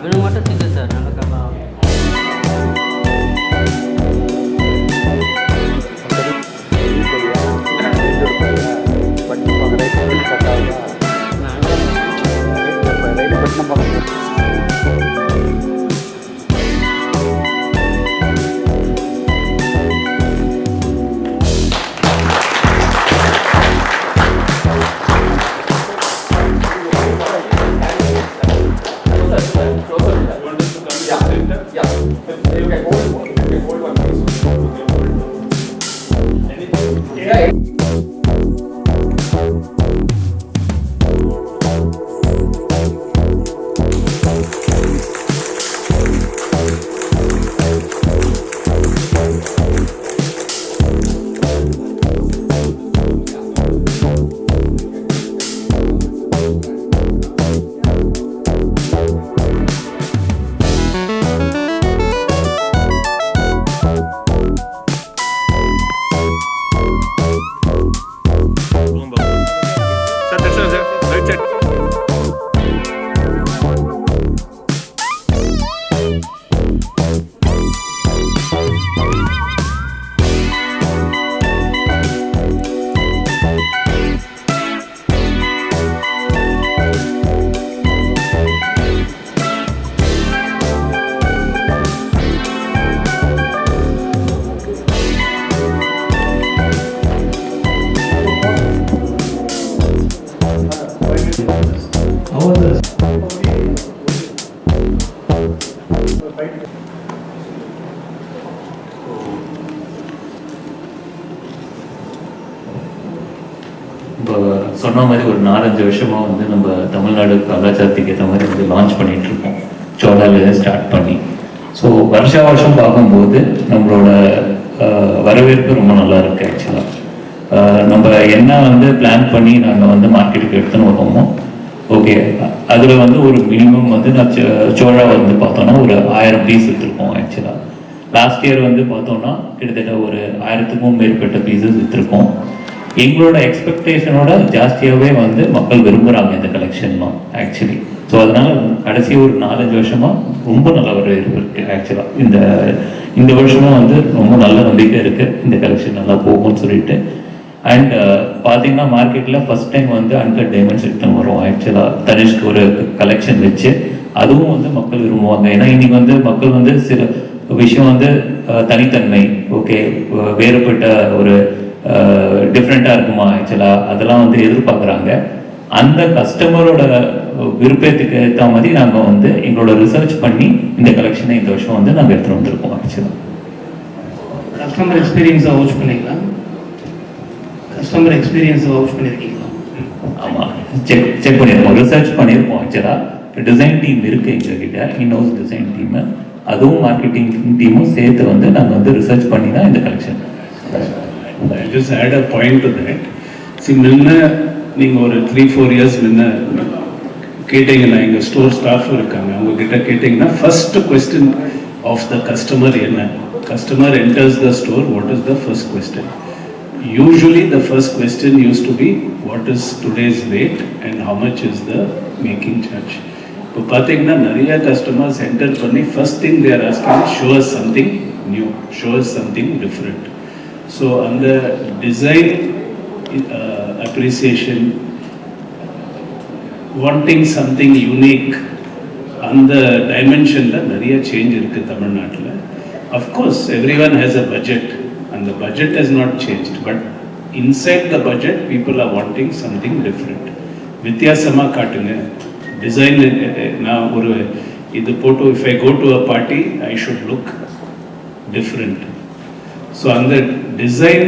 இவனுக்கு மட்டும் திட்டு சார் நல்ல கப்பா. இப்போ சொன்ன மாதிரி ஒரு 4-5 வருஷமாக வந்து நம்ம தமிழ்நாடு கலாச்சாரத்துக்கு ஏற்ற மாதிரி வந்து லான்ச் பண்ணிகிட்ருக்கோம், சோழாலேருந்து ஸ்டார்ட் பண்ணி. ஸோ வருஷம் பார்க்கும்போது நம்மளோட வரவேற்பு ரொம்ப நல்லா இருக்குது. ஆக்சுவலாக நம்ம என்ன வந்து பிளான் பண்ணி நாங்கள் வந்து மார்க்கெட்டுக்கு எடுத்துன்னு வரோமோ, ஓகே, அதில் வந்து ஒரு மினிமம் வந்து நான் சோழா வந்து பார்த்தோன்னா ஒரு 1000 பீஸ் விற்றுருக்கோம். ஆக்சுவலாக லாஸ்ட் இயர் வந்து பார்த்தோன்னா கிட்டத்தட்ட ஒரு 1000க்கும் மேற்பட்ட பீஸஸ் விற்றுருக்கோம். எங்களோட எக்ஸ்பெக்டேஷனோட ஜாஸ்தியாகவே வந்து மக்கள் விரும்புகிறாங்க இந்த கலெக்ஷன்லாம் ஆக்சுவலி. ஸோ அதனால் கடைசி ஒரு 4-5 வருஷமாக ரொம்ப நல்ல வரவேற்பு இருக்குது. ஆக்சுவலாக இந்த வருஷமும் வந்து ரொம்ப நல்ல நம்பிக்கை இருக்குது இந்த கலெக்ஷன் நல்லா போகும்னு சொல்லிட்டு. அண்ட் பார்த்தீங்கன்னா மார்க்கெட்டில் ஃபஸ்ட் டைம் வந்து அன்கட் டைமண்ட்ஸ் எடுத்துன்னு வரும். ஆக்சுவலாக தனிஷ்க்கு ஒரு கலெக்ஷன் வச்சு அதுவும் வந்து மக்கள் விரும்புவாங்க. ஏன்னா இன்னைக்கு வந்து மக்கள் வந்து சில விஷயம் வந்து தனித்தன்மை, ஓகே, வேறுபட்ட ஒரு டிஃப்ரெண்ட்டாக இருக்குமா ஆக்சுவலாக, அதெல்லாம் வந்து எதிர்பார்க்குறாங்க. அந்த கஸ்டமரோட விருப்பத்துக்கு ஏற்ற மாதிரி நாங்கள் வந்து எங்களோட ரிசர்ச் பண்ணி இந்த கலெக்ஷனை இந்த வருஷம் வந்து நாங்கள் எடுத்துகிட்டு வந்திருக்கோம். ஆக்சுவலாக கஸ்டமர் எக்ஸ்பீரியன்ஸை வாட்ச் பண்ணிங்களா? கஸ்டமர் எக்ஸ்பீரியன்ஸை வாட்ச் பண்ணியிருக்கீங்களா? ஆமாம், செக் பண்ணியிருக்கோம், ரிசர்ச் பண்ணியிருக்கோம். ஆக்சுவலாக டிசைன் டீம் இருக்குது எங்ககிட்ட, இன்ஹவுஸ் டிசைன் டீமு, அதுவும் மார்க்கெட்டிங் டீமும் சேர்த்து வந்து நாங்கள் வந்து ரிசர்ச் பண்ணி தான் இந்த collection. I'll just add a point to that. See, முன்ன நீங்கள் ஒரு 3-4 years முன்ன கேட்டிங்கன்னா எங்கள் ஸ்டோர் ஸ்டாஃப் இருக்காங்க, அவங்க கிட்ட கேட்டிங்கன்னா first question of the customer என்ன? Customer enters the store, what is the first question? Usually the first question used to be what is today's rate and how much is the making charge. இப்போ பார்த்தீங்கன்னா நிறைய customers enter பண்ணி first thing they are asking, show us something new, show us something different. So அந்த design appreciation, wanting something unique, அந்த டைமென்ஷனில் நிறைய change இருக்குது தமிழ்நாட்டில். Of course every one has a budget, and the budget has not changed, but inside the budget people are wanting something different. வித்தியாசமா காட்டுங்க design. நான் ஒரு இது போட்டு if I go to a party I should look different. So அந்த design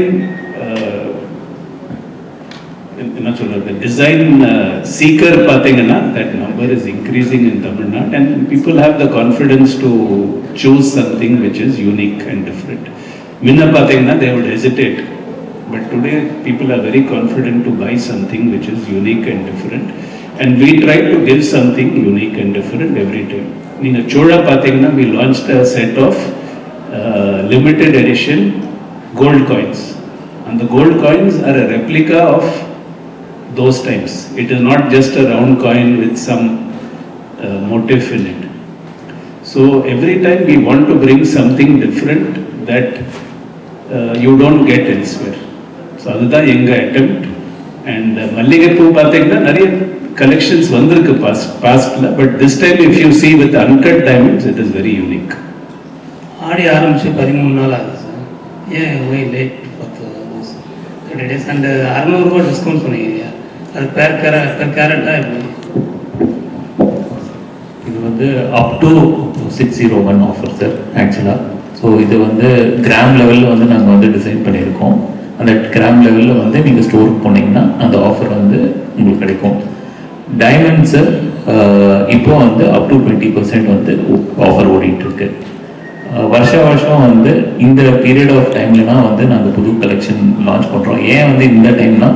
என்ன சொல்றது, design seeker பார்த்தீங்கன்னா that number is increasing in Tamil Nadu, and people have the confidence to choose something which is unique and different. முன்ன பார்த்தீங்கன்னா they would hesitate, but today people are very confident to buy something which is unique and different, and we try to give something unique and different every time. நீங்கள் சோழா பார்த்தீங்கன்னா we launched a set of limited edition gold coins, and the gold coins are a replica of those times. It is not just a round coin with some motif in it. So every time we want to bring something different that you don't get elsewhere. So அதுதான் எங்க attempt. And மல்லிகைப்பூ பார்த்தீங்கன்னா நிறைய collections வந்திருக்கு pastல, but this time if you see with uncut diamonds, it is very unique. ஆடி ஆரம்பிச்சு 13 நாள் ஆகுது sir. ஏன் ஒய் லேட் 30 days அண்ட் 600 ரூபா டிஸ்கவுண்ட் சொன்னீங்க இல்லையா, அது பேர் கேரட்டா எப்படி? இது வந்து அப் டு 601 ஆஃபர் சார் ஆக்சுவலாக. ஸோ இது வந்து கிராம் லெவலில் வந்து நாங்கள் வந்து டிசைன் பண்ணியிருக்கோம். அந்த கிராம் லெவலில் வந்து நீங்கள் ஸ்டோருக்கு போனீங்கன்னா அந்த ஆஃபர் வந்து உங்களுக்கு கிடைக்கும். டைமண்ட்ஸு இப்போ வந்து அப் டு 20% வந்து ஆஃபர் ஓடிட்டுருக்கு. வருஷம் வந்து இந்த பீரியட் ஆஃப் டைம்லலாம் வந்து நாங்கள் புது கலெக்ஷன் லான்ச் பண்ணுறோம். ஏன் வந்து இந்த டைம்னா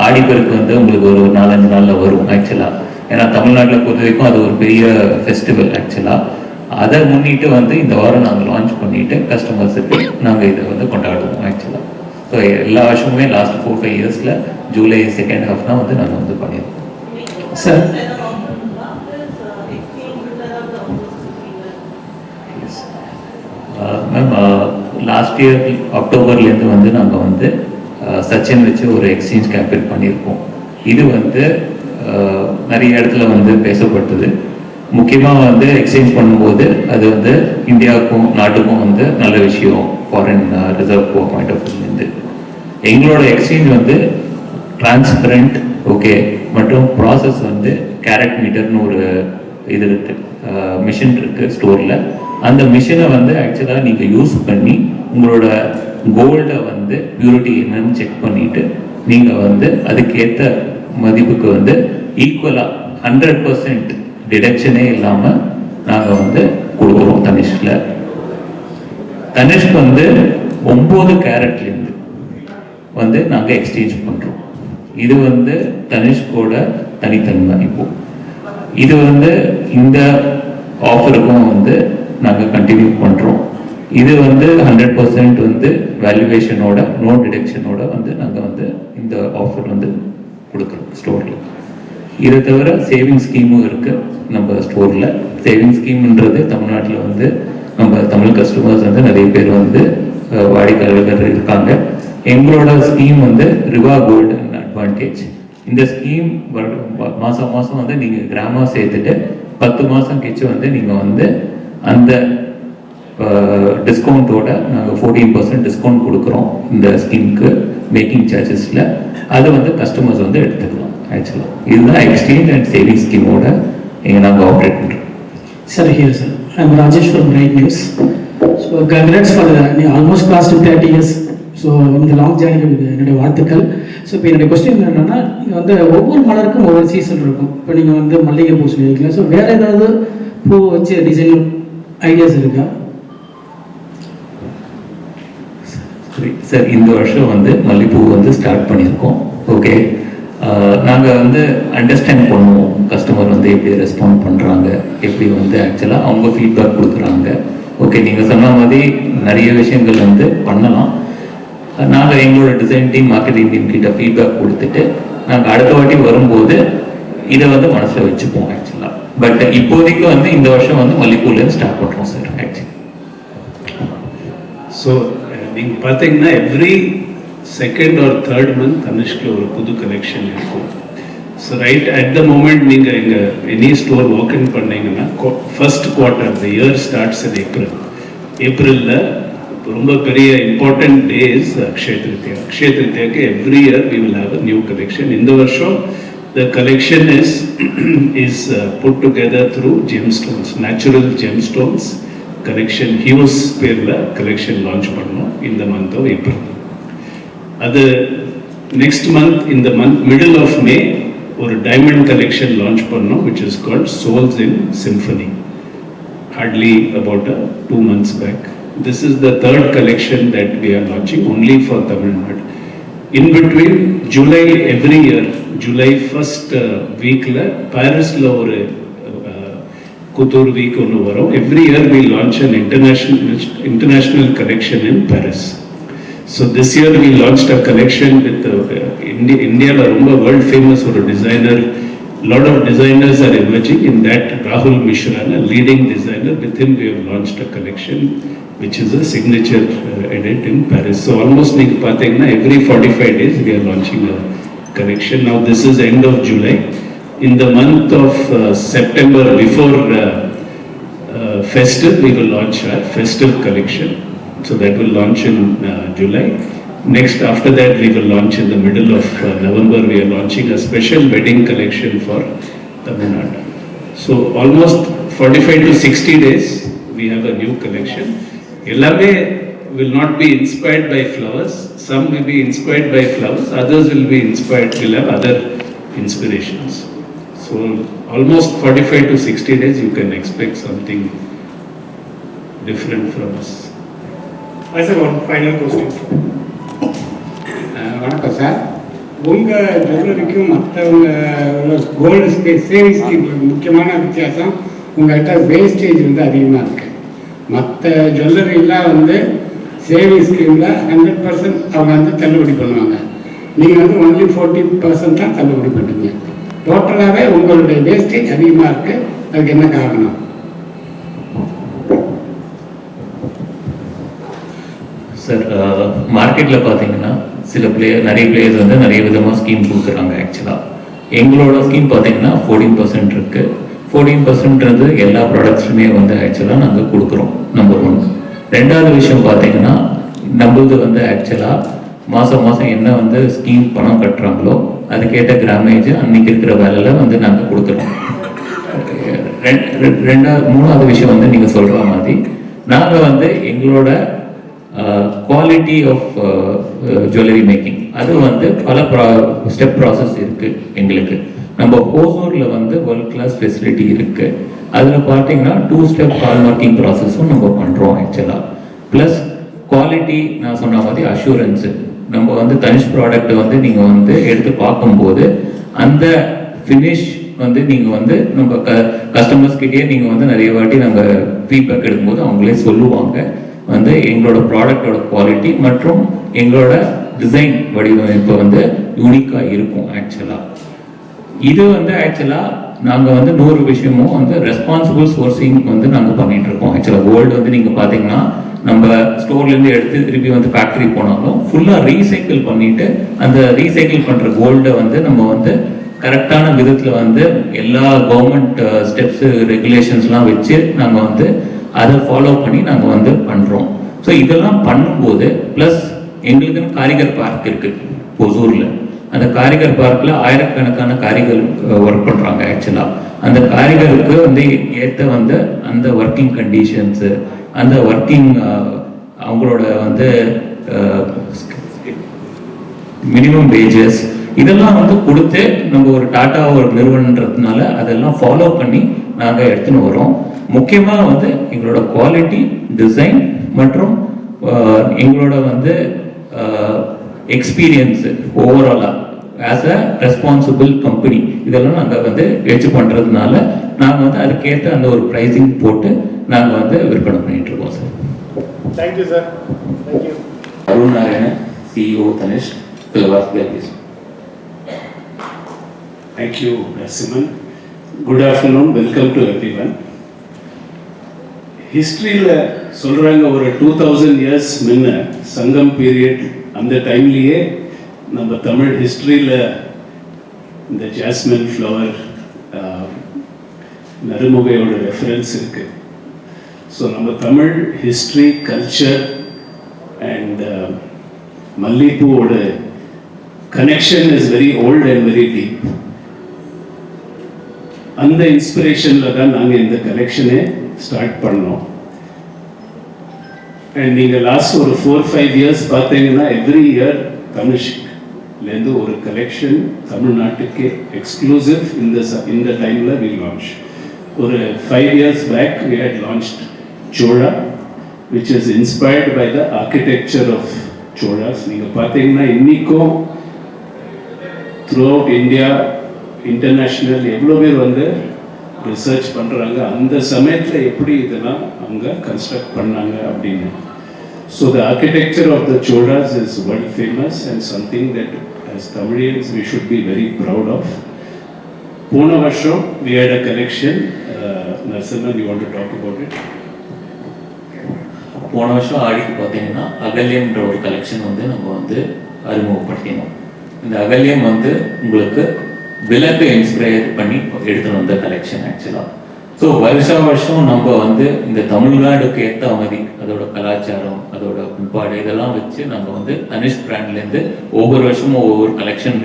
ஆடிப்பெருக்கு வந்து உங்களுக்கு ஒரு 4-5 நாளில் வரும் ஆக்சுவலாக. ஏன்னா தமிழ்நாட்டில் பொறுத்த வரைக்கும் அது ஒரு பெரிய ஃபெஸ்டிவல் ஆக்சுவலாக. அதை முன்னிட்டு வந்து இந்த வாரம் நாங்கள் லான்ச் பண்ணிவிட்டு கஸ்டமர்ஸுக்கு நாங்கள் இதை வந்து கொண்டாடுவோம் ஆக்சுவலாக. ஸோ எல்லா வருஷமுமே லாஸ்ட் 4-5 இயர்ஸில் ஜூலை செகண்ட் ஹாஃப் தான் வந்து நாங்கள் வந்து பண்ணியிருக்கோம் சார். மேம் லாஸ்ட் இயர் அக்டோபர்லேருந்து வந்து நாங்கள் வந்து சச்சின் வச்சு ஒரு எக்ஸ்சேஞ்ச் கேம்பெயின் பண்ணியிருக்கோம். இது வந்து நிறைய இடத்துல வந்து பேசப்பட்டது. முக்கியமாக வந்து எக்ஸ்சேஞ்ச் பண்ணும்போது அது வந்து இந்தியாவுக்கும் நாட்டுக்கும் வந்து நல்ல விஷயம் ஃபாரின் ரிசர்வ் பாயிண்ட் ஆஃப் வியூலேருந்து. எங்களோட எக்ஸ்சேஞ்ச் வந்து டிரான்ஸ்பரண்ட் ஓகே மற்றும் ப்ராசஸ் வந்து கேரட் மீட்டர்னு ஒரு இது இருக்குது, மிஷின் இருக்குது ஸ்டோரில். அந்த மிஷினை வந்து ஆக்சுவலாக நீங்கள் யூஸ் பண்ணி உங்களோட கோல்டை வந்து பியூரிட்டி என்னன்னு செக் பண்ணிவிட்டு நீங்கள் வந்து அதுக்கேற்ற மதிப்புக்கு வந்து ஈக்குவலாக 100% டிடக்ஷனே இல்லாமல் நாங்கள் வந்து கொடுக்குறோம் தனிஷ்கில். தனிஷ்க்கு வந்து 9 கேரட்லேருந்து வந்து நாங்கள் எக்ஸ்சேஞ்ச் பண்ணுறோம். இது வந்து தனிஷ்கோட தனித்தன்மை. இப்போது இது வந்து இந்த ஆஃபருக்கும் வந்து நாங்கள் கண்டினியூ பண்ணுறோம். இது வந்து 100% வந்து வேல்யூவேஷனோட நோ டிடக்ஷனோட வந்து நாங்கள் வந்து இந்த ஆஃபர் வந்து கொடுக்குறோம் ஸ்டோரில். இதை தவிர சேவிங் ஸ்கீமும் இருக்குது நம்ம ஸ்டோரில். சேவிங் ஸ்கீம்ன்றது தமிழ்நாட்டில் வந்து நம்ம தமிழ் கஸ்டமர்ஸ் வந்து நிறைய பேர் வந்து வாடிக்கையாளர்கள் இருக்காங்க. எங்களோட ஸ்கீம் வந்து ரிவா கோல்டன் அட்வான்டேஜ். இந்த ஸ்கீம் மாதம் வந்து நீங்கள் கிராமமாக சேர்த்துட்டு 10 மாதம் கழிச்சு வந்து நீங்கள் வந்து அந்த டிஸ்கவுண்ட்டோட நாங்கள் 14% டிஸ்கவுண்ட் கொடுக்குறோம் இந்த ஸ்கீமுக்கு மேக்கிங் சார்ஜஸில். அதை வந்து கஸ்டமர்ஸ் வந்து எடுத்துக்கலாம் ஆக்சுவலாக. இதுதான் எக்ஸ்சேஞ்ச் அண்ட் சேவிங் ஸ்கீமோட நாங்கள் ஆப்ரேட் பண்ணுறோம். Sir here sir, I am Rajesh from right news. So congrats for almost close 30 years. So இந்த லாங் ஜேர்னிக்கு என்னுடைய வாழ்த்துக்கள். ஸோ இப்போ என்னுடைய கொஸ்டின் என்னென்னா, நீங்கள் வந்து ஒவ்வொரு மலருக்கும் ஒவ்வொரு சீசன் இருக்கும். இப்போ நீங்கள் வந்து மல்லிகை பூ சொல்லியிருக்கீங்க. ஸோ வேறு ஏதாவது பூ வச்சு டிசைன் ஐடியாஸ் இருக்கா? சார் இந்த வருஷம் வந்து மல்லிகைப்பூ வந்து ஸ்டார்ட் பண்ணியிருக்கோம். ஓகே, நாங்கள் வந்து அண்டர்ஸ்டாண்ட் பண்ணுவோம் கஸ்டமர் வந்து எப்படி ரெஸ்பாண்ட் பண்ணுறாங்க, எப்படி வந்து ஆக்சுவலாக அவங்க ஃபீட்பேக் கொடுக்குறாங்க. ஓகே, நீங்கள் சொன்ன மாதிரி நிறைய விஷயங்கள் வந்து பண்ணலாம். நாங்கள் எங்களோட டிசைன் டீம் மார்க்கெட்டிங் டீம் கிட்ட ஃபீட்பேக் கொடுத்துட்டு நாங்கள் அடுத்த வாட்டி வரும்போது இதை வந்து மனசில் வச்சுப்போம் ஆக்சுவலாக. பட் இப்போதைக்கு வந்து இந்த வருஷம் வந்து மல்லிகைப்பூலேருந்து ஸ்டார்ட் பண்ணுறோம் சார் ஆக்சுவலி. ஸோ நீங்கள் பார்த்தீங்கன்னா every second or third month தனுஷ்கில் ஒரு புது கலெக்ஷன் இருக்கும். So right at the moment நீங்கள் இங்கே எனி ஸ்டோர் வாக்கின் பண்ணீங்கன்னா first quarter the year starts in ஏப்ரலில் ரொம்ப பெரிய இம்பார்ட்டன்ட் டேஸ் அக்ஷய திருத்தியா. அக்ஷய திருத்தியாக்கு every year we will have a new collection. இந்த வருஷம் the collection is put together through gemstones, natural gemstones collection hues பேரில் கலெக்ஷன் லான்ச் பண்ணோம் இந்த மந்த் ஆஃப் ஏப்ரல். அது நெக்ஸ்ட் மந்த் இந்த மந்த் மிடில் ஆஃப் மே ஒரு diamond collection launch பண்ணோம் which is called Souls in Symphony, hardly about 2 months back. This is the third collection that we are launching only for Tamil Nadu. In between July every year, July first week la Paris la ஒரு Couture week ஒன்று வரும். Every year we launch an international collection in Paris. So this year we launched a collection with India la ரொம்ப world famous ஒரு designer lot of designers are emerging. In that, Rahul Mishra, a leading designer, with him we have launched a collection which is a signature edit in Paris. So almost every 45 days we are launching a collection. Now this is end of July. In the month of September, before festive, we will launch our festive collection. So that will launch in July. Next, after that, we will launch in the middle of November. We are launching a special wedding collection for Tamil Nadu. So almost 45 to 60 days, we have a new collection. Ellame will not be inspired by flowers. Some will be inspired by flowers. Others will be inspired, will have other inspirations. So almost 45 to 60 days, you can expect something different from us. I said one final question. வணக்கம் sir. உங்கள் ஜுவல்லரிக்கும் மற்றவங்க gold saving scheme முக்கியமான வித்தியாசம், உங்கள்கிட்ட wastage வந்து அதிகமாக இருக்குது. மற்ற ஜுவல்லரிலாம் வந்து சேவிங் ஸ்கீமில் 100% அவங்க வந்து தள்ளுபடி பண்ணுவாங்க. நீங்கள் வந்து ஒன்லி 40% தான் தள்ளுபடி பண்ணுறீங்க. டோட்டலாகவே உங்களுடைய வேஸ்டேஜ் அதிகமாக இருக்குது. அதுக்கு என்ன காரணம்? சார், மார்க்கெட்டில் பார்த்தீங்கன்னா நிறைய பிளேயர்ஸ் வந்து நிறைய விதமாக ஸ்கீம் கொடுக்குறாங்க. ஆக்சுவலாக எங்களோட ஸ்கீம் பார்த்தீங்கன்னா 14% இருக்குது. 14% எல்லா ப்ராடக்ட்ஸுமே வந்து ஆக்சுவலாக நாங்கள் கொடுக்குறோம். நம்பர் 1. ரெண்டாவது விஷயம் பார்த்தீங்கன்னா, நம்மளது வந்து ஆக்சுவலாக மாதம் என்ன வந்து ஸ்கீம் பணம் கட்டுறாங்களோ அதுக்கேற்ற கிராமேஜ் அன்னைக்கு இருக்கிற வேலையில் வந்து நாங்கள் கொடுக்குறோம். மூணாவது விஷயம் வந்து நீங்கள் சொல்கிற மாதிரி நாங்கள் வந்து எங்களோட குவாலிட்டி ஆஃப் ஜுவல்லரி மேக்கிங் அது வந்து பல ஸ்டெப் ப்ராசஸ் இருக்குது எங்களுக்கு. நம்ம ஓசூரில் வந்து வேர்ல்ட் கிளாஸ் ஃபெசிலிட்டி இருக்குது. அதில் பார்த்தீங்கன்னா 2 ஸ்டெப் ஹால் மார்க்கிங் ப்ராசஸும் நம்ம பண்ணுறோம் ஆக்சுவலாக. ப்ளஸ் குவாலிட்டி, நான் சொன்ன மாதிரி அஷூரன்ஸு, நம்ம வந்து தனிஷ் ப்ராடக்ட் வந்து நீங்கள் வந்து எடுத்து பார்க்கும்போது அந்த ஃபினிஷ் வந்து நீங்கள் வந்து நம்ம கஸ்டமர்ஸ்கிட்டயே நீங்கள் வந்து நிறைய வாட்டி நாங்கள் ஃபீட்பேக் எடுக்கும்போது அவங்களே சொல்லுவாங்க வந்து எங்களோட ப்ராடக்டோட குவாலிட்டி மற்றும் எங்களோட டிசைன் வடிவமைப்பு வந்து யூனிக்காக இருக்கும் ஆக்சுவலாக. இது வந்து ஆக்சுவலாக நாங்கள் வந்து 100 விஷயமும் வந்து ரெஸ்பான்சிபிள் சோர்சிங் வந்து நாங்கள் பண்ணிட்டு இருக்கோம். ஆக்சுவலாக கோல்டு வந்து நீங்கள் பார்த்தீங்கன்னா நம்ம ஸ்டோர்லேருந்து எடுத்து திருப்பி வந்து ஃபேக்ட்ரி போனாலும் ஃபுல்லாக ரீசைக்கிள் பண்ணிட்டு அந்த ரீசைக்கிள் பண்ணுற கோல்டை வந்து நம்ம வந்து கரெக்டான விதத்தில் வந்து எல்லா கவர்மெண்ட் ஸ்டெப்ஸு ரெகுலேஷன்ஸ்லாம் வச்சு நாங்கள் வந்து அதை ஃபாலோ பண்ணி நாங்கள் வந்து பண்ணுறோம். ஸோ இதெல்லாம் பண்ணும்போது ப்ளஸ் எங்களுக்குன்னு காரிகர் பார்க் இருக்குது ஒசூரில். அந்த காரிகர் பார்க்கில் ஆயிரக்கணக்கான காரிகர் ஒர்க் பண்ணுறாங்க. ஆக்சுவலாக அந்த காரிகருக்கு வந்து ஏற்ற வந்து அந்த ஒர்க்கிங் கண்டிஷன்ஸு, அந்த ஒர்க்கிங் அவங்களோட வந்து மினிமம் வேஜஸ் இதெல்லாம் வந்து கொடுத்து நம்ம ஒரு டாட்டா ஒரு நிறுவனன்றதுனால அதெல்லாம் ஃபாலோ பண்ணி நாங்கள் எடுத்துன்னு வரோம். முக்கியமாக வந்து எங்களோட குவாலிட்டி, டிசைன் மற்றும் எங்களோட வந்து எக்ஸ்பீரியன்ஸு ஓவராலாக ஆஸ் அ ரெஸ்பான்சிபிள் கம்பெனி இதெல்லாம் நாங்கள் வந்து வச்சு பண்ணுறதுனால நாங்கள் வந்து அதுக்கேற்ற அந்த ஒரு ப்ரைஸிங் போட்டு நாங்கள் வந்து விற்பனை பண்ணிட்டு இருக்கோம் sir. Thank you sir. Thank you. Arun Narayanan, CEO Tanishq. Thank you, Simon. Good afternoon. Welcome to everyone. ஹிஸ்ட்ரியில் சொல்கிறாங்க ஒரு 2000 இயர்ஸ் முன்ன சங்கம் பீரியட் அந்த டைம்லேயே நம்ம தமிழ் ஹிஸ்ட்ரியில் இந்த ஜாஸ்மின் ஃப்ளவர் நறுமுகையோட ரெஃபரன்ஸ் இருக்குது. ஸோ நம்ம தமிழ் ஹிஸ்ட்ரி, கல்ச்சர் அண்ட் மல்லிகைப்பூவோட connection is very old and very deep. அந்த இன்ஸ்பிரேஷனில் தான் நாங்கள் இந்த கலெக்ஷனே ஸ்டார்ட் பண்ணோம். அண்ட் நீங்கள் லாஸ்ட் ஒரு 4-5 இயர்ஸ் பார்த்தீங்கன்னா எவ்ரி இயர் தனுஷ்லேருந்து ஒரு கலெக்ஷன் தமிழ்நாட்டுக்கே எக்ஸ்க்ளூசிவ் இந்த டைமில் வி லான்ச். ஒரு 5 years back we had launched Chola which is inspired by the architecture of Cholas. நீங்கள் பார்த்தீங்கன்னா இன்றைக்கும் த்ரூ அவுட் இந்தியா இன்டர்நேஷ்னல் எவ்வளோ பேர் வந்து ரிசர்ச் பண்ணுறாங்க அந்த சமயத்தில் எப்படி இதெல்லாம் அவங்க கன்ஸ்ட்ரக்ட் பண்ணாங்க அப்படின்னு. So the architecture of the Cholas is world famous and something that as Tamilians we should be very proud of. போன வருஷம் we had a collection. Narasimhan, you want to talk about it? போன வருஷம் ஆடிக்கு பார்த்தீங்கன்னா அகல்யம்ன்ற ஒரு collection வந்து நம்ம வந்து அறிமுகப்படுத்தினோம். இந்த அகல்யம் வந்து உங்களுக்கு விளக்கு இன்ஸ்பயர் பண்ணி எடுத்துன்னு வந்த கலெக்ஷன் ஆக்சுவலாக. ஸோ வருஷம் நம்ம வந்து இந்த தமிழ்நாடுக்கு ஏற்ற மாதிரி அதோட கலாச்சாரம், அதோட பண்பாடு இதெல்லாம் வச்சு நம்ம வந்து தனிஷ் பிராண்ட்லேருந்து ஒவ்வொரு வருஷமும் ஒவ்வொரு கலெக்ஷன்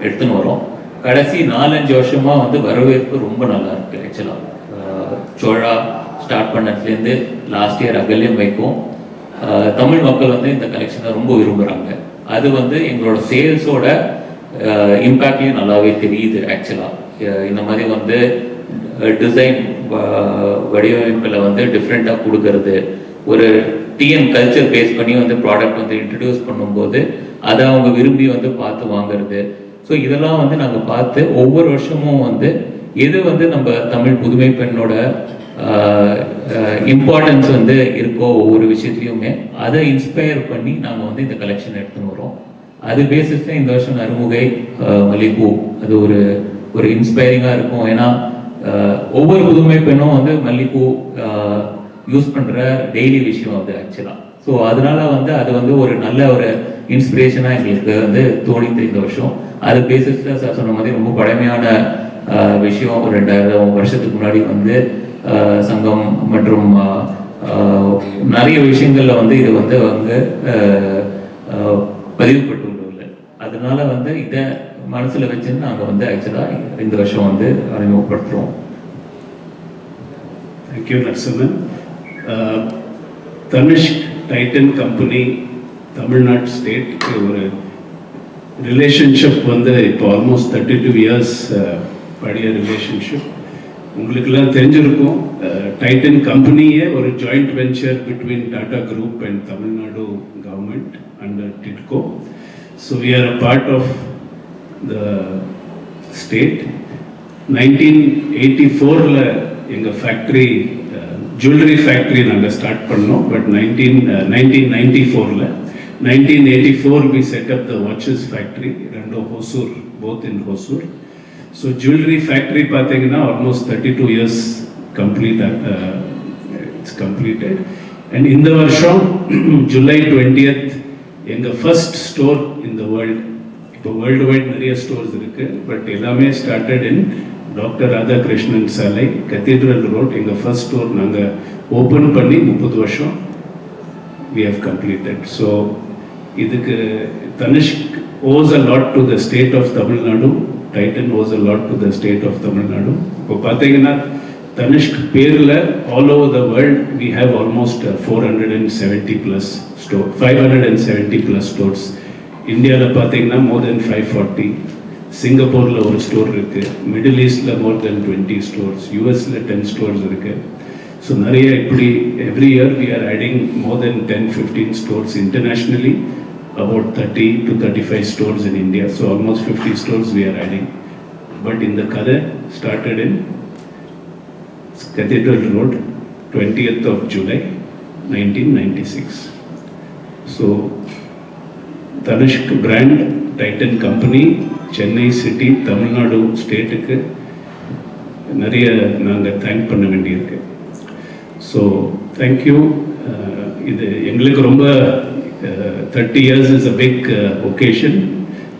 எடுத்துன்னு வரோம். கடைசி 4-5 வருஷமாக வந்து வரவேற்பு ரொம்ப நல்லா இருக்கு ஆக்சுவலாக. சோழா ஸ்டார்ட் பண்ணதுலேருந்து லாஸ்ட் இயர் அகல்யம் வைக்கும் தமிழ் மக்கள் வந்து இந்த கலெக்ஷனை ரொம்ப விரும்புகிறாங்க. அது வந்து எங்களோட சேல்ஸோட இம்பேக்ட்லேயும் நல்லாவே தெரியுது ஆக்சுவலாக. இந்த மாதிரி வந்து டிசைன் வடிவமைப்பில் வந்து டிஃப்ரெண்ட்டாக கொடுக்கறது, ஒரு டிஎன் கல்ச்சர் பேஸ் பண்ணி வந்து ப்ராடக்ட் வந்து இன்ட்ரடியூஸ் பண்ணும்போது அதை அவங்க விரும்பி வந்து பார்த்து வாங்குறது. ஸோ இதெல்லாம் வந்து நாங்கள் பார்த்து ஒவ்வொரு வருஷமும் வந்து எது வந்து நம்ம தமிழ் புதுமை பெண்ணோட இம்பார்ட்டன்ஸ் வந்து இருக்கோ ஒவ்வொரு விஷயத்துலையுமே அதை இன்ஸ்பயர் பண்ணி நாங்கள் வந்து இந்த கலெக்ஷன் எடுத்துன்னு வரோம். அது பேசிஸில் இந்த வருஷம் நறுமுகை மல்லிகைப்பூ அது ஒரு இன்ஸ்பைரிங்காக இருக்கும். ஏன்னா ஒவ்வொரு புதுமை பெண்ணும் வந்து மல்லிகைப்பூ யூஸ் பண்ணுற டெய்லி விஷயம் அது ஆக்சுவலாக. ஸோ அதனால வந்து அது வந்து ஒரு நல்ல ஒரு இன்ஸ்பிரேஷனாக எங்களுக்கு வந்து தோணித்து இந்த வருஷம். அது பேசிஸில் சார் சொன்ன மாதிரி ரொம்ப பழமையான விஷயம். ஒரு 2000 வருஷத்துக்கு முன்னாடி வந்து சங்கம் மற்றும் நிறைய விஷயங்கள்ல வந்து இது வந்து அங்கே பதிவுப்பட்டுள்ளது. அதனால வந்து இதை மனசுல வச்சு நாங்கள் வந்து ஆக்சுவலாக இந்த வருஷம் வந்து அறிமுகப்படுத்துகிறோம். Thank you Narasimhan. Tanishq Titan company Tamil Nadu state ஒரு ரிலேஷன்ஷிப் வந்து இப்போ ஆல்மோஸ்ட் 32 இயர்ஸ் பழைய ரிலேஷன்ஷிப். உங்களுக்கெல்லாம் தெரிஞ்சிருக்கும், டைட்டன் கம்பெனியே ஒரு joint venture between Tata group and Tamil Nadu government under TIDCO. So we are a part of the state. 1984 எங்கள் ஃபேக்ட்ரி ஜுவல்லரி ஃபேக்ட்ரி நாங்கள் ஸ்டார்ட் பண்ணோம். But 1994 1984 we set up the watches factory, Rando Hosur, both in Hosur. So jewelry factory pathina almost 32 years complete, it's completed. And in the varsham July 20th enga first store in the world, ipo worldwide nariya stores irukku, but ellame started in Dr. Radha Krishnan Salai, Cathedral Road. Enga first store nanga open panni 30 varsham we have completed. So idukku Tanishk owes a lot to the state of Tamil Nadu. Titan owes a lot to the state of Tamil Nadu. இப்போ பார்த்தீங்கன்னா தனிஷ்க் பேரில் all over the world we have almost 470 plus stores, 570 plus stores. இந்தியாவில் பார்த்தீங்கன்னா more than 540. சிங்கப்பூரில் ஒரு store இருக்குது, middle ஈஸ்டில் more than 20 stores, யூஎஸில் 10 stores இருக்குது. ஸோ நிறைய இப்படி every year we are adding more than 10-15 stores internationally, about 30 to 35 stores in India. So almost 50 stores we are adding. But in the Kada started in Cathedral Road, 20th of July 1996. So Tanishk brand, Titan company, Chennai city, Tamil Nadu state க்கு நிறைய நாங்கள் thank பண்ண வேண்டியிருக்கு. So thank you. இது எங்களுக்கு ரொம்ப 30 years is a big occasion.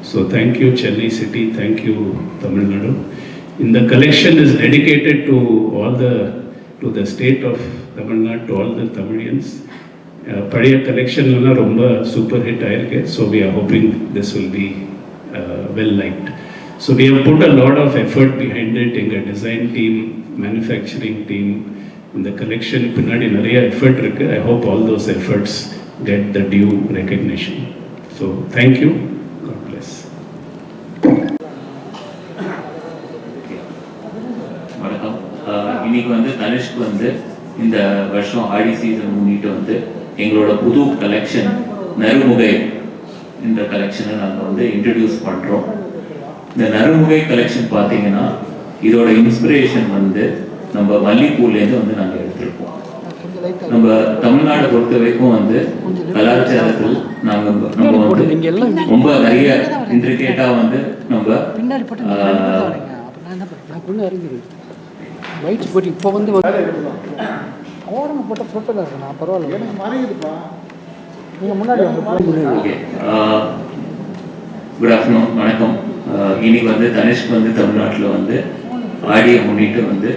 So thank you Chennai city, thank you Tamil Nadu. In the collection is dedicated to the state of Tamil Nadu, to all the Tamilians. பழைய collection எல்லாம் ரொம்ப super hit ஆயிருக்கு. So we are hoping this will be well liked. So we have put a lot of effort behind it. எங்க design team, manufacturing team, இந்த collection பின்னாடி நிறைய effort இருக்கு. I hope all those efforts get the due recognition. So thank you. God bless. வணக்கம். இன்னைக்கு வந்து தனிஷ்க் வந்து இந்த வருஷம் ஆடி சீசன் முன்னிட்டு வந்து எங்களோட புது கலெக்ஷன் நறுமுகை இந்த கலெக்ஷனை நாங்கள் வந்து இன்ட்ரடியூஸ் பண்ணுறோம். இந்த நறுமுகை கலெக்ஷன் பார்த்தீங்கன்னா இதோட இன்ஸ்பிரேஷன் வந்து நம்ம மல்லிகைப்பூலேருந்து வந்து நாங்கள் எடுத்திருக்கோம். நம்ம தமிழ்நாடை பொறுத்த வரைக்கும் வந்து கலாச்சாரத்தில் நம்ம வந்து ரொம்ப நிறைய இன்ட்ரிகேட்டாக வந்து நம்ம அப்படின்னு அறிஞ்சிருக்கு ஒயிட் போட்டு இப்போ வந்து ஓரங்க போட்ட ஃபோட்டோவில் இருக்கு நான் பரவாயில்ல எனக்கு மறையுதுப்பா நீங்கள் முன்னாடி ஓகே குட் ஆஃப்டர்நூன் வணக்கம். இன்னைக்கு வந்து தனிஷ்க் வந்து தமிழ்நாட்டில் வந்து ஆடியை முன்னிட்டு வந்து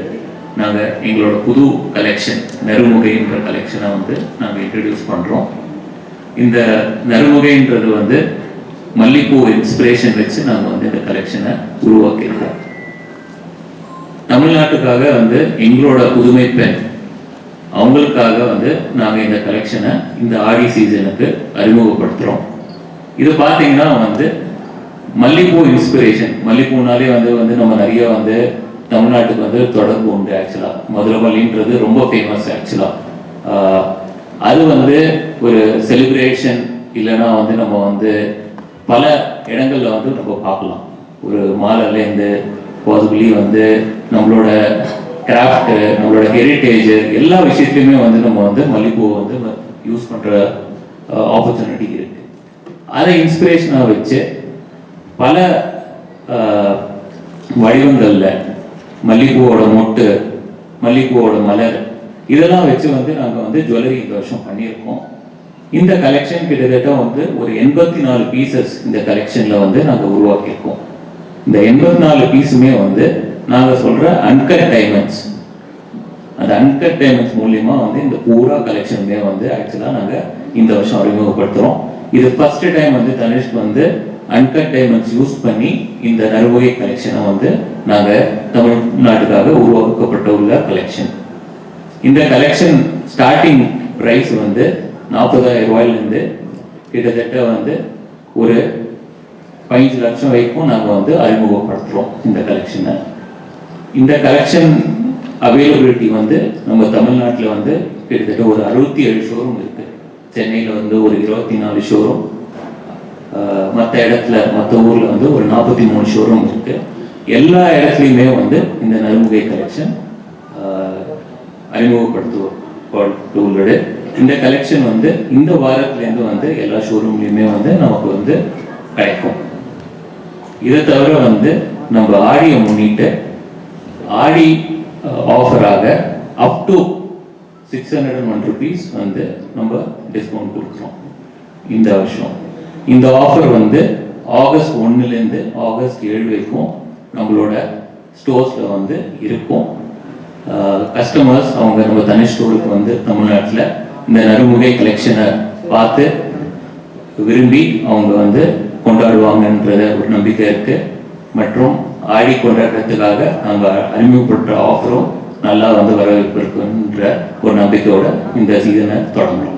நாங்கள் எங்களோட புது கலெக்ஷன் நறுமுகைன்ற கலெக்ஷனை வந்து நாங்கள் இன்ட்ரடியூஸ் பண்ணுறோம். இந்த நறுமுகைன்றது வந்து மல்லிப்பூ இன்ஸ்பிரேஷன் வச்சு நாங்கள் வந்து இந்த கலெக்ஷனை உருவாக்கியிருக்கோம். தமிழ்நாட்டுக்காக வந்து எங்களோட புதுமை பெண் அவங்களுக்காக வந்து நாங்கள் இந்த கலெக்ஷனை இந்த ஆடி சீசனுக்கு அறிமுகப்படுத்துகிறோம். இது பார்த்தீங்கன்னா வந்து மல்லிப்பூ இன்ஸ்பிரேஷன். மல்லிப்பூனாலே வந்து நம்ம நிறைய வந்து தமிழ்நாட்டுக்கு வந்து தொடர்பு உண்டு. ஆக்சுவலாக மதுரை மல்லின்றது ரொம்ப ஃபேமஸ். ஆக்சுவலாக அது வந்து ஒரு செலிப்ரேஷன் இல்லைன்னா வந்து நம்ம வந்து பல இடங்களில் வந்து நம்ம பார்க்கலாம். ஒரு மாலையிலேருந்து பாசிபிளி வந்து நம்மளோட கிராஃப்ட், நம்மளோட ஹெரிட்டேஜ் எல்லா விஷயத்துலையுமே வந்து நம்ம வந்து மல்லிப்பூவை வந்து யூஸ் பண்ணுற ஆப்பர்ச்சுனிட்டி இருக்கு. அதை இன்ஸ்பிரேஷனாக வச்சு பல வடிவங்களில் மல்லிப்பூவோட மொட்டு, மல்லிப்பூவோட மலர் இதெல்லாம் வச்சு வந்து நாங்கள் வந்து ஜுவல்லரி இந்த வருஷம் பண்ணியிருக்கோம். இந்த கலெக்ஷன் கிட்டத்தட்ட வந்து ஒரு 84 பீசஸ் இந்த கலெக்ஷனில் வந்து நாங்கள் உருவாக்கியிருக்கோம். இந்த 84 பீஸுமே வந்து நாங்கள் சொல்கிற அன்கட் டைமண்ட்ஸ். அந்த அன்கட் டைமண்ட்ஸ் மூலியமா வந்து இந்த பூரா கலெக்ஷனுமே வந்து ஆக்சுவலாக நாங்கள் இந்த வருஷம் அறிமுகப்படுத்துகிறோம். இது ஃபர்ஸ்ட் டைம் வந்து தனிஷ்க் வந்து அன்கட் டைமண்ட்ஸ் யூஸ் பண்ணி இந்த நறுமுகை கலெக்ஷனை வந்து நாங்கள் தமிழ்நாட்டுக்காக உருவாக்கப்பட்ட உள்ள கலெக்ஷன். இந்த கலெக்ஷன் ஸ்டார்டிங் ப்ரைஸ் வந்து 40,000 ரூபாயிலேருந்து கிட்டத்தட்ட வந்து ஒரு 5 லட்சம் வரைக்கும் நாங்கள் வந்து அறிமுகப்படுத்துகிறோம் இந்த கலெக்ஷனை. இந்த கலெக்ஷன் அவைலபிலிட்டி வந்து நம்ம தமிழ்நாட்டில் வந்து கிட்டத்தட்ட ஒரு 67 ஷோரூம் இருக்கு. சென்னையில் வந்து ஒரு 24 ஷோரூம், மற்ற இடத்துல மற்ற ஊரில் வந்து ஒரு 43 ஷோரூம் இருக்கு. எல்லா இடத்துலையுமே வந்து இந்த நறுமுகை கலெக்ஷன் அறிமுகப்படுத்துவது. இந்த கலெக்ஷன் வந்து இந்த வாரத்துலேருந்து வந்து எல்லா ஷோரூம்லையுமே வந்து நமக்கு வந்து கிடைக்கும். இதை தவிர வந்து நம்ம ஆடியை முன்னிட்டு ஆடி ஆஃபராக அப் டு 601 rupees வந்து நம்ம டிஸ்கவுண்ட் கொடுக்குறோம் இந்த வருஷம். இந்த ஆஃபர் வந்து ஆகஸ்ட் 1லேருந்து ஆகஸ்ட் 7 வரைக்கும் நம்மளோட ஸ்டோர்ஸில் வந்து இருக்கும். கஸ்டமர்ஸ் அவங்க நம்ம தனி ஸ்டோருக்கு வந்து தமிழ்நாட்டில் இந்த நறுமுகை கலெக்ஷனை பார்த்து விரும்பி அவங்க வந்து கொண்டாடுவாங்கன்றத ஒரு நம்பிக்கை இருக்கு. மற்றும் ஆடி கொண்டாடுறதுக்காக நாங்கள் அறிமுகப்படுற ஆஃபரும் நல்லா வந்து வரவேற்பு இருக்குன்ற ஒரு நம்பிக்கையோட இந்த சீசனை தொடங்குறோம்.